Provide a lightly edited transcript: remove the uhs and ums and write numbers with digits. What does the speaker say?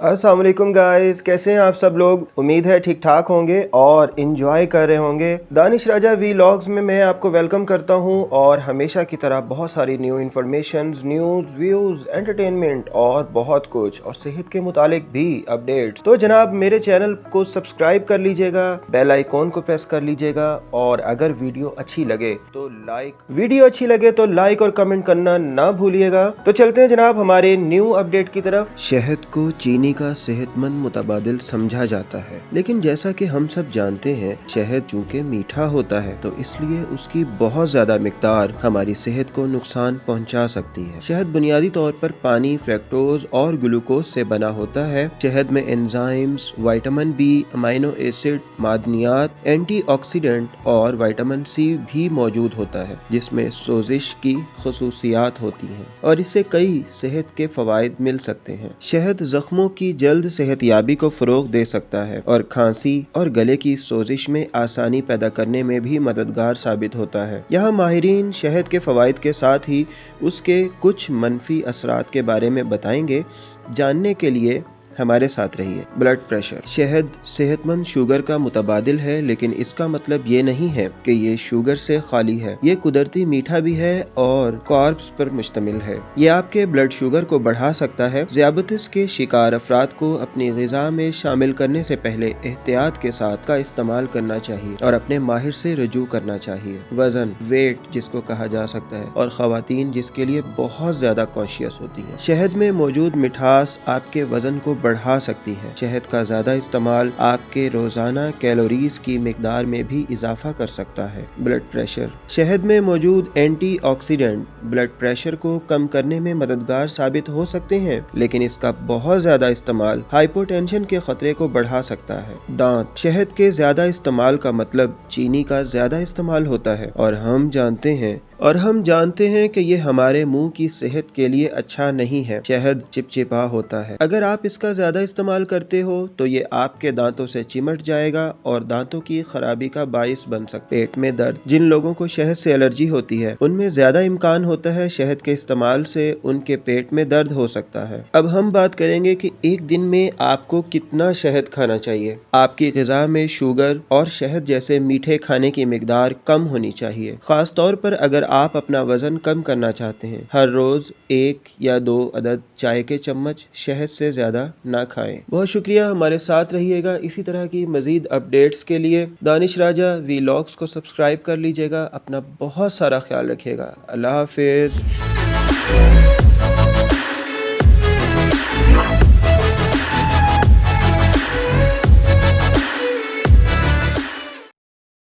अस्सलाम वालेकुम गाइस, कैसे हैं आप सब लोग। उम्मीद है ठीक ठाक होंगे और इंजॉय कर रहे होंगे। दानिश राजा वीलॉग्स में मैं आपको वेलकम करता हूं और हमेशा की तरह बहुत सारी new informations, news, views, entertainment और बहुत कुछ और सेहत के मुतालिक भी अपडेट्स। तो जनाब मेरे चैनल को सब्सक्राइब कर लीजिएगा, बेल आइकॉन को प्रेस कर लीजिएगा और अगर वीडियो अच्छी लगे तो लाइक और कमेंट करना ना भूलिएगा। तो चलते हैं जनाब हमारे न्यू अपडेट की तरफ। शहद को चीनी का सेहतमंद मुतबादिल समझा जाता है, लेकिन जैसा कि हम सब जानते हैं शहद चूंकि मीठा होता है तो इसलिए उसकी बहुत ज्यादा मिकदार हमारी सेहत को नुकसान पहुंचा सकती है। शहद बुनियादी तौर पर पानी, फ्रैक्टोज और ग्लूकोज से बना होता है। शहद में enzymes, vitamin B, amino acid, मादनियात, एंटीऑक्सीडेंट और विटामिन सी भी मौजूद होता है, जिसमें सोजिश की खसूसियात होती हैं और इससे कई सेहत के फवायद मिल सकते हैं। शहद जख्मों की जल्द सेहतयाबी को फरोग दे सकता है और खांसी और गले की सोजिश में आसानी पैदा करने में भी मददगार साबित होता है। यहाँ माहिरीन शहद के फवायद के साथ ही उसके कुछ मनफी असरात के बारे में बताएंगे। जानने के लिए हमारे साथ रहिए। Blood pressure. शहद सेहतमंद शुगर का मुतबादिल है, लेकिन इसका मतलब ये नहीं है कि ये शुगर से खाली है। ये कुदरती मीठा भी है और कार्ब्स पर मुश्तमिल है। ये आपके ब्लड शुगर को बढ़ा सकता है। ज़ियाबतीस के शिकार अफराद को अपनी ग़िज़ा में शामिल करने से पहले एहतियात के साथ का इस्तेमाल करना चाहिए और अपने माहिर से रजू करना चाहिए। वजन, वेट जिसको कहा जा सकता है, और ख़वातीन जिसके लिए बहुत ज्यादा कॉन्शियस होती है। शहद में मौजूद मिठास आपके वजन को बढ़ा सकती है। शहद का ज्यादा इस्तेमाल आपके रोजाना कैलोरीज की मिकदार में भी इजाफा कर सकता है। Blood pressure. शहद में मौजूद एंटीऑक्सीडेंट ब्लड प्रेशर को कम करने में मददगार साबित हो सकते हैं, लेकिन इसका बहुत ज्यादा इस्तेमाल हाइपोटेंशन के खतरे को बढ़ा सकता है। दांत। शहद के ज्यादा इस्तेमाल का मतलब चीनी का ज्यादा इस्तेमाल होता है और हम जानते हैं कि ये हमारे मुंह की सेहत के लिए अच्छा नहीं है। शहद चिपचिपा होता है। अगर आप इसका ज्यादा इस्तेमाल करते हो तो ये आपके दांतों से चिमट जाएगा और दांतों की खराबी का बाइस बन सकता है। पेट में दर्द। जिन लोगों को शहद से एलर्जी होती है उनमें ज्यादा इम्कान होता है शहद के इस्तेमाल से उनके पेट में दर्द हो सकता है। अब हम बात करेंगे कि एक दिन में आपको कितना शहद खाना चाहिए। आपकी ग़िज़ा में शुगर और शहद जैसे मीठे खाने की मिकदार कम होनी चाहिए। खास तौर पर अगर आप अपना वजन कम करना चाहते हैं। हर रोज 1 या 2 अदद चाय के चम्मच शहद से ज्यादा ना खाएं। बहुत शुक्रिया, हमारे साथ रहिएगा। इसी तरह की मजीद अपडेट्स के लिए दानिश राजा वीलॉग्स को सब्सक्राइब कर लीजिएगा। अपना बहुत सारा ख्याल रखिएगा। अल्लाह हाफिज।